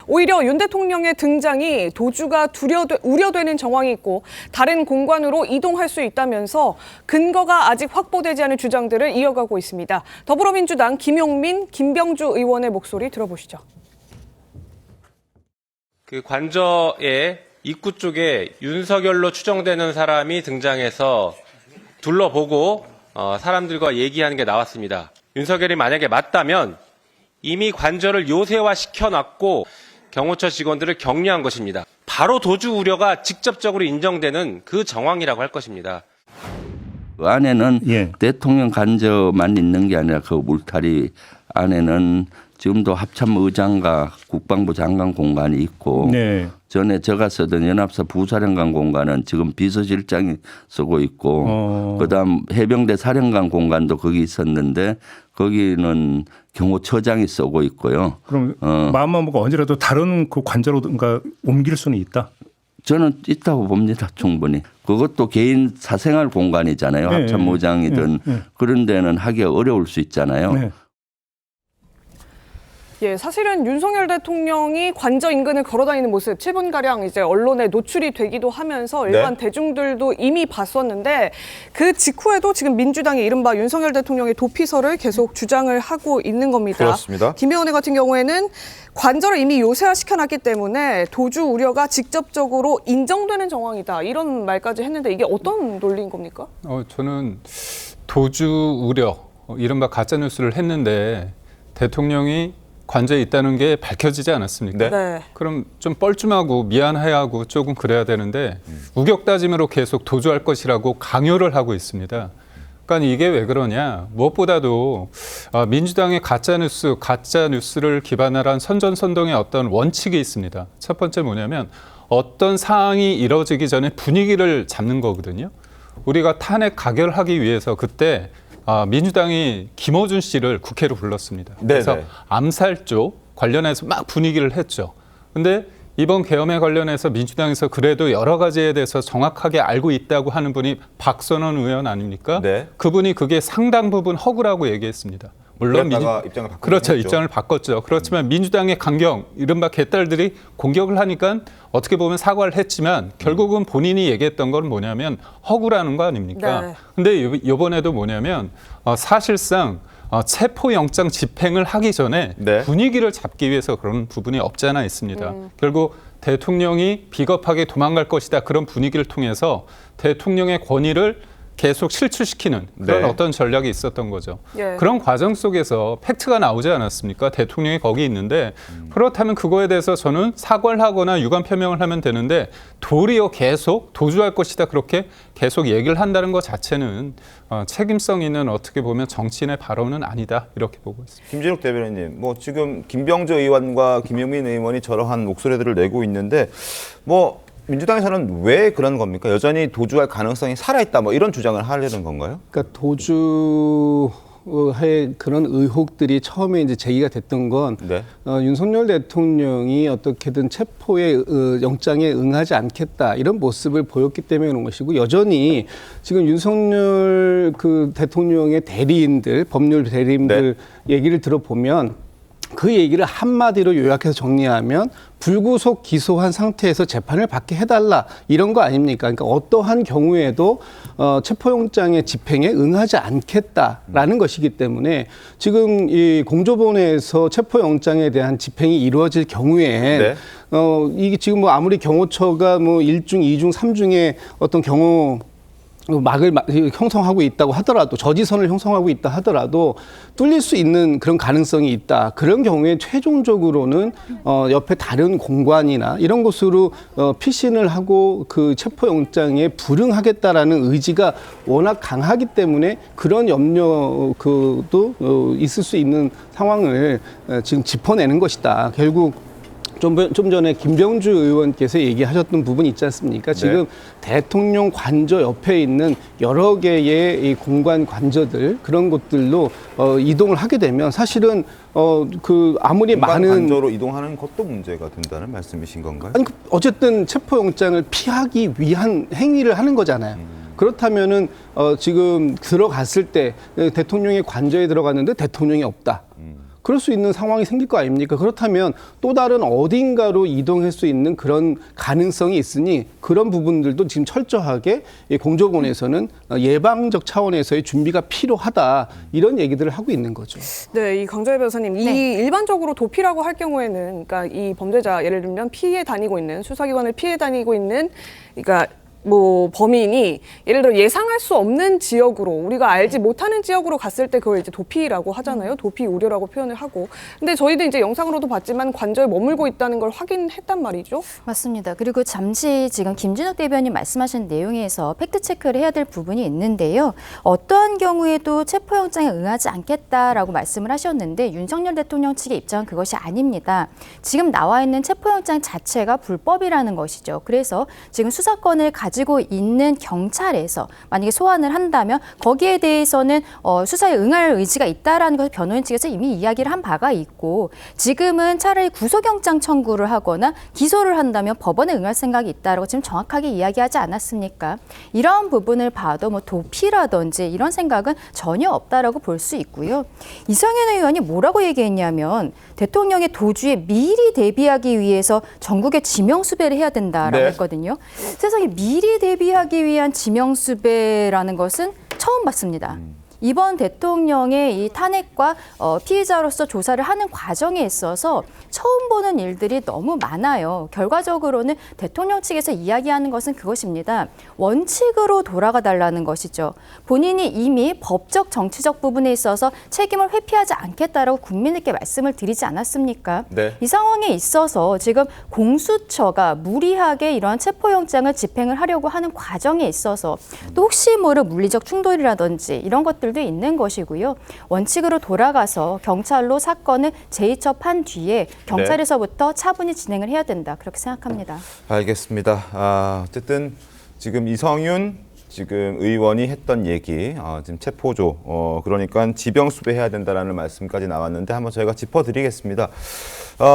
오히려 윤 대통령의 등장이 도주가 우려되는 정황이 있고 다른 공간으로 이동할 수 있다면서 근거가 아직 확보되지 않은 주장들을 이어가고 있습니다. 더불어민주당 김용민, 김병주 의원의 목소리 들어보시죠. 그 관저의 입구 쪽에 윤석열로 추정되는 사람이 등장해서 둘러보고 사람들과 얘기하는 게 나왔습니다. 윤석열이 만약에 맞다면 이미 관저를 요새화 시켜놨고 경호처 직원들을 격려한 것입니다. 바로 도주 우려가 직접적으로 인정되는 그 정황이라고 할 것입니다. 그 안에는 대통령 관저만 있는 게 아니라 그 울타리 안에는 지금도 합참의장과 국방부 장관 공간이 있고 전에 제가 쓰던 연합사 부사령관 공간은 지금 비서실장이 쓰고 있고 그다음 해병대 사령관 공간도 거기 있었는데 거기는 경호처장이 쓰고 있고요. 그럼 마음만 먹고 언제라도 다른 그 관저로 옮길 수는 있다? 저는 있다고 봅니다. 충분히. 그것도 개인 사생활 공간이잖아요. 합참의장이든 그런 데는 하기가 어려울 수 있잖아요. 예, 사실은 윤석열 대통령이 관저 인근을 걸어다니는 모습 7분가량 이제 언론에 노출이 되기도 하면서 일반 대중들도 이미 봤었는데 그 직후에도 지금 민주당이 이른바 윤석열 대통령의 도피설을 계속 주장을 하고 있는 겁니다. 그렇습니다. 김 의원의 같은 경우에는 관저를 이미 요새화 시켜놨기 때문에 도주 우려가 직접적으로 인정되는 정황이다. 이런 말까지 했는데 이게 어떤 논리인 겁니까? 저는 도주 우려, 이른바 가짜뉴스를 했는데 대통령이 관저에 있다는 게 밝혀지지 않았습니까? 네. 그럼 좀 뻘쭘하고 미안해하고 조금 그래야 되는데 우격다짐으로 계속 도주할 것이라고 강요를 하고 있습니다. 그러니까 이게 왜 그러냐. 무엇보다도 민주당의 가짜뉴스를 기반으로 한 선전선동의 어떤 원칙이 있습니다. 첫 번째 뭐냐면 어떤 상황이 이뤄지기 전에 분위기를 잡는 거거든요. 우리가 탄핵 가결하기 위해서 그때 민주당이 김어준 씨를 국회로 불렀습니다. 그래서 암살 쪽 관련해서 막 분위기를 했죠. 근데 이번 계엄에 관련해서 민주당에서 그래도 여러 가지에 대해서 정확하게 알고 있다고 하는 분이 박선원 의원 아닙니까? 그분이 그게 상당 부분 허구라고 얘기했습니다. 물론 입장을 바꿨죠. 그렇지만 민주당의 강경, 이른바 개딸들이 공격을 하니까 어떻게 보면 사과를 했지만 결국은 본인이 얘기했던 건 뭐냐면 허구라는 거 아닙니까? 근데 이번에도 뭐냐면 사실상 체포영장 집행을 하기 전에 분위기를 잡기 위해서 그런 부분이 없지 않아 있습니다. 결국 대통령이 비겁하게 도망갈 것이다. 그런 분위기를 통해서 대통령의 권위를 계속 실추시키는 그런 어떤 전략이 있었던 거죠. 그런 과정 속에서 팩트가 나오지 않았습니까? 대통령이 거기 있는데 그렇다면 그거에 대해서 저는 사과를 하거나 유감 표명을 하면 되는데 도리어 계속 도주할 것이다 그렇게 계속 얘기를 한다는 것 자체는 책임성 있는 어떻게 보면 정치인의 발언은 아니다 이렇게 보고 있습니다. 김진욱 대변인님, 지금 김병주 의원과 김용민 의원이 저러한 목소리들을 내고 있는데 민주당에서는 왜 그런 겁니까? 여전히 도주할 가능성이 살아있다 이런 주장을 하려는 건가요? 그러니까 도주의 그런 의혹들이 처음에 이제 제기가 됐던 건 윤석열 대통령이 어떻게든 체포의 영장에 응하지 않겠다 이런 모습을 보였기 때문에 그런 것이고 여전히 지금 윤석열 대통령의 대리인들, 법률 대리인들 얘기를 들어보면 그 얘기를 한마디로 요약해서 정리하면 불구속 기소한 상태에서 재판을 받게 해달라 이런 거 아닙니까? 그러니까 어떠한 경우에도 체포영장의 집행에 응하지 않겠다라는 것이기 때문에 지금 이 공조본에서 체포영장에 대한 집행이 이루어질 경우에 이게 지금 아무리 경호처가 1중, 2중, 3중에 어떤 경호 막을 형성하고 있다고 하더라도 저지선을 형성하고 있다 하더라도 뚫릴 수 있는 그런 가능성이 있다. 그런 경우에 최종적으로는 옆에 다른 공관이나 이런 곳으로 피신을 하고 그 체포영장에 불응하겠다라는 의지가 워낙 강하기 때문에 그런 염려도 있을 수 있는 상황을 지금 짚어내는 것이다. 결국 좀 전에 김병주 의원께서 얘기하셨던 부분이 있지 않습니까? 지금 대통령 관저 옆에 있는 여러 개의 이 공관 관저들 그런 곳들로 이동을 하게 되면 사실은 아무리 많은 관저로 이동하는 것도 문제가 된다는 말씀이신 건가요? 아니 어쨌든 체포영장을 피하기 위한 행위를 하는 거잖아요. 그렇다면은 지금 들어갔을 때 대통령의 관저에 들어갔는데 대통령이 없다. 그럴 수 있는 상황이 생길 거 아닙니까? 그렇다면 또 다른 어딘가로 이동할 수 있는 그런 가능성이 있으니 그런 부분들도 지금 철저하게 이 공조본에서는 예방적 차원에서의 준비가 필요하다 이런 얘기들을 하고 있는 거죠. 네, 이 강정희 변호사님, 네. 이 일반적으로 도피라고 할 경우에는, 그러니까 이 범죄자 예를 들면 피해 다니고 있는 수사기관을 피해 다니고 있는, 그러니까 뭐 범인이 예를 들어 예상할 수 없는 지역으로 우리가 알지 못하는 지역으로 갔을 때 그걸 이제 도피라고 하잖아요. 도피 우려라고 표현을 하고. 근데 저희도 이제 영상으로도 봤지만 관저에 머물고 있다는 걸 확인했단 말이죠. 맞습니다. 그리고 잠시 지금 김준욱 대변인 말씀하신 내용에서 팩트 체크를 해야 될 부분이 있는데요. 어떠한 경우에도 체포영장에 응하지 않겠다라고 말씀을 하셨는데 윤석열 대통령 측의 입장은 그것이 아닙니다. 지금 나와 있는 체포영장 자체가 불법이라는 것이죠. 그래서 지금 수사권을 가지고 있는 경찰에서 만약에 소환을 한다면 거기에 대해서는 수사에 응할 의지가 있다라는 것을 변호인 측에서 이미 이야기를 한 바가 있고 지금은 차라리 구속영장 청구를 하거나 기소를 한다면 법원에 응할 생각이 있다라고 지금 정확하게 이야기하지 않았습니까? 이러한 부분을 봐도 뭐 도피라든지 이런 생각은 전혀 없다라고 볼 수 있고요. 이성윤 의원이 뭐라고 얘기했냐면 대통령의 도주에 미리 대비하기 위해서 전국에 지명수배를 해야 된다라고 네. 했거든요. 세상에 미리 대비하기 위한 지명수배라는 것은 처음 봤습니다. 이번 대통령의 이 탄핵과 피의자로서 조사를 하는 과정에 있어서 처음 보는 일들이 너무 많아요. 결과적으로는 대통령 측에서 이야기하는 것은 그것입니다. 원칙으로 돌아가 달라는 것이죠. 본인이 이미 법적 정치적 부분에 있어서 책임을 회피하지 않겠다라고 국민에게 말씀을 드리지 않았습니까? 네. 이 상황에 있어서 지금 공수처가 무리하게 이러한 체포영장을 집행을 하려고 하는 과정에 있어서 또 혹시 모를 물리적 충돌이라든지 이런 것들도 있는 것이고요. 원칙으로 돌아가서 경찰로 사건을 재이첩한 뒤에 경찰에서부터 차분히 진행을 해야 된다. 그렇게 생각합니다. 알겠습니다. 어쨌든 지금 이성윤 지금 의원이 했던 얘기, 지금 체포조, 그러니까 지병수배해야 된다라는 말씀까지 나왔는데 한번 저희가 짚어드리겠습니다.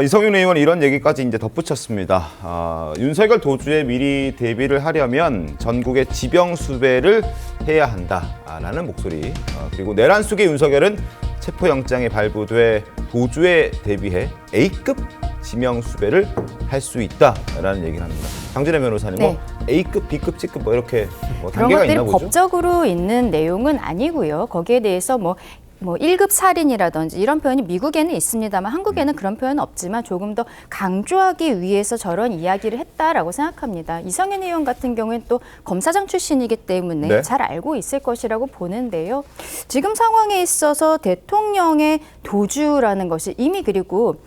이성윤 의원이 이런 얘기까지 이제 덧붙였습니다. 윤석열 도주에 미리 대비를 하려면 전국에 지병수배를 해야 한다라는 목소리. 그리고 내란 속의 윤석열은 체포영장이 발부돼 도주에 대비해 A급 지명수배를 할 수 있다라는 얘기를 합니다. 강진애 변호사님, 네. 뭐 A급, B급, C급 뭐 이렇게 뭐 그런 단계가 것들이 있나 보죠? 법적으로 있는 내용은 아니고요. 거기에 대해서 뭐 1급 살인이라든지 이런 표현이 미국에는 있습니다만 한국에는 그런 표현은 없지만 조금 더 강조하기 위해서 저런 이야기를 했다라고 생각합니다. 이성윤 의원 같은 경우에는 또 검사장 출신이기 때문에 네. 잘 알고 있을 것이라고 보는데요. 지금 상황에 있어서 대통령의 도주라는 것이 이미 그리고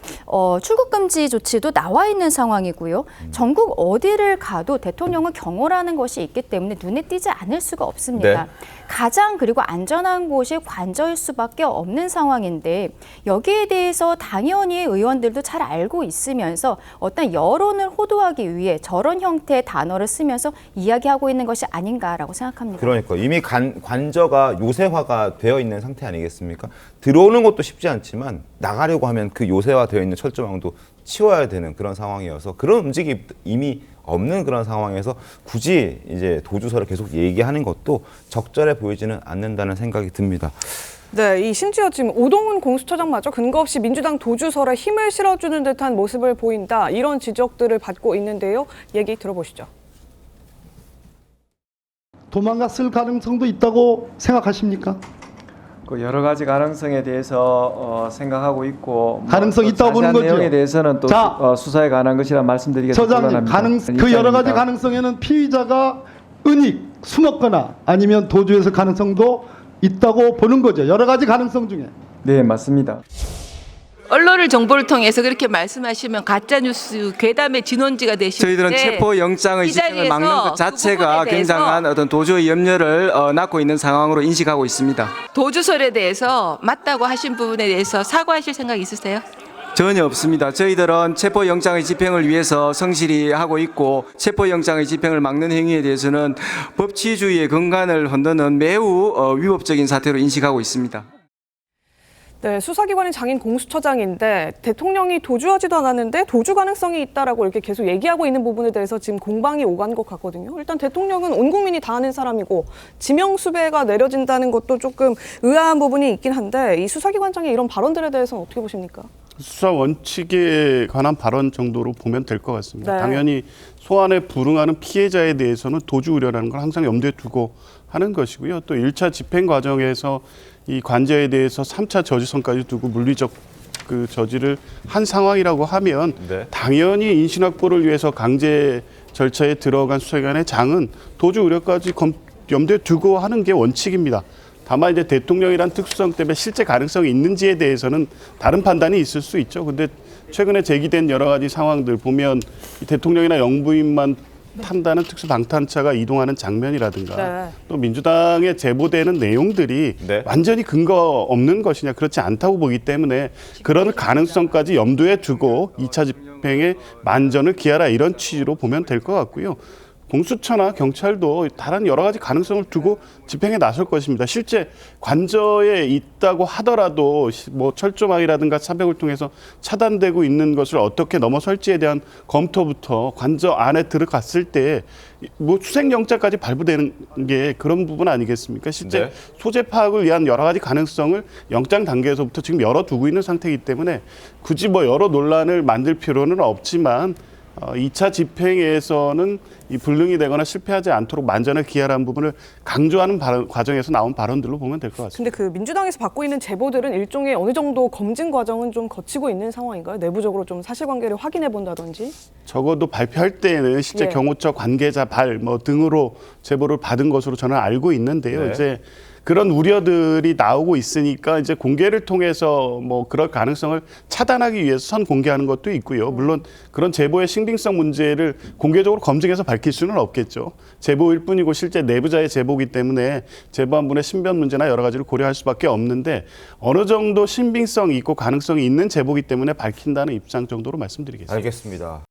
출국 금지 조치도 나와 있는 상황이고요. 전국 어디를 가도 대통령은 경호라는 것이 있기 때문에 눈에 띄지 않을 수가 없습니다. 네. 가장 그리고 안전한 곳이 관저일 수밖에 없는 상황인데 여기에 대해서 당연히 의원들도 잘 알고 있으면서 어떤 여론을 호도하기 위해 저런 형태의 단어를 쓰면서 이야기하고 있는 것이 아닌가라고 생각합니다. 그러니까 이미 관저가 요새화가 되어 있는 상태 아니겠습니까? 들어오는 것도 쉽지 않지만 나가려고 하면 그 요새화되어 있는 철조망도 치워야 되는 그런 상황이어서 그런 움직임이 이미 없는 그런 상황에서 굳이 이제 도주서를 계속 얘기하는 것도 적절해 보이지는 않는다는 생각이 듭니다. 네, 이 심지어 지금 오동훈 공수처장마저 근거 없이 민주당 도주설에 힘을 실어주는 듯한 모습을 보인다. 이런 지적들을 받고 있는데요. 얘기 들어보시죠. 도망갔을 가능성도 있다고 생각하십니까? 그 여러 가지 가능성에 대해서 생각하고 있고 가능성이 뭐 있다고 보는 자세한 거죠. 내용에 대해서는 또 자, 수사에 관한 것이라 말씀드리기가 처장님, 곤란합니다. 그 여러 가지 입장입니다. 가능성에는 피의자가 은닉, 숨었거나 아니면 도주했을 가능성도 있다고 보는 거죠. 여러 가지 가능성 중에. 네, 맞습니다. 언론을 정보를 통해서 그렇게 말씀하시면 가짜뉴스 괴담의 진원지가 되시는데 저희들은 체포 영장의 이 집행을 자리에서 막는 것 자체가 그 부분에 굉장한 어떤 도주의 염려를 낳고 있는 상황으로 인식하고 있습니다. 도주설에 대해서 맞다고 하신 부분에 대해서 사과하실 생각 있으세요? 전혀 없습니다. 저희들은 체포 영장의 집행을 위해서 성실히 하고 있고 체포 영장의 집행을 막는 행위에 대해서는 법치주의의 근간을 흔드는 매우 위법적인 사태로 인식하고 있습니다. 네, 수사기관의 장인 공수처장인데 대통령이 도주하지도 않았는데 도주 가능성이 있다라고 이렇게 계속 얘기하고 있는 부분에 대해서 지금 공방이 오간 것 같거든요. 일단 대통령은 온 국민이 다 아는 사람이고 지명수배가 내려진다는 것도 조금 의아한 부분이 있긴 한데 이 수사기관장의 이런 발언들에 대해서는 어떻게 보십니까? 수사 원칙에 관한 발언 정도로 보면 될 것 같습니다. 네. 당연히 소환에 불응하는 피해자에 대해서는 도주 우려라는 걸 항상 염두에 두고 하는 것이고요. 또 1차 집행 과정에서 이 관저에 대해서 3차 저지선까지 두고 물리적 그 저지를 한 상황이라고 하면 네. 당연히 인신 확보를 위해서 강제 절차에 들어간 수사기관의 장은 도주 우려까지 염두에 두고 하는 게 원칙입니다. 다만 이제 대통령이란 특수성 때문에 실제 가능성이 있는지에 대해서는 다른 판단이 있을 수 있죠. 근데 최근에 제기된 여러 가지 상황들 보면 이 대통령이나 영부인만 탄다는 특수방탄차가 이동하는 장면이라든가 네. 또 민주당에 제보되는 내용들이 네. 완전히 근거 없는 것이냐 그렇지 않다고 보기 때문에 그런 가능성까지 염두에 두고 2차 집행에 만전을 기하라 이런 취지로 보면 될 것 같고요. 공수처나 경찰도 다른 여러 가지 가능성을 두고 집행에 나설 것입니다. 실제 관저에 있다고 하더라도 뭐 철조망이라든가 차벽을 통해서 차단되고 있는 것을 어떻게 넘어설지에 대한 검토부터 관저 안에 들어갔을 때 뭐 수색영장까지 발부되는 게 그런 부분 아니겠습니까? 실제 네. 소재 파악을 위한 여러 가지 가능성을 영장 단계에서부터 지금 열어두고 있는 상태이기 때문에 굳이 뭐 여러 논란을 만들 필요는 없지만 2차 집행에서는 이 불능이 되거나 실패하지 않도록 만전을 기하라는 부분을 강조하는 과정에서 나온 발언들로 보면 될 것 같습니다. 근데 그 민주당에서 받고 있는 제보들은 일종의 어느 정도 검증 과정은 좀 거치고 있는 상황인가요? 내부적으로 좀 사실관계를 확인해 본다든지? 적어도 발표할 때는 실제 예. 경호처 관계자 발 뭐 등으로 제보를 받은 것으로 저는 알고 있는데요. 네. 이제 그런 우려들이 나오고 있으니까 이제 공개를 통해서 뭐 그럴 가능성을 차단하기 위해서 선 공개하는 것도 있고요. 물론 그런 제보의 신빙성 문제를 공개적으로 검증해서 밝힐 수는 없겠죠. 제보일 뿐이고 실제 내부자의 제보이기 때문에 제보한 분의 신변 문제나 여러 가지를 고려할 수밖에 없는데 어느 정도 신빙성이 있고 가능성이 있는 제보이기 때문에 밝힌다는 입장 정도로 말씀드리겠습니다. 알겠습니다.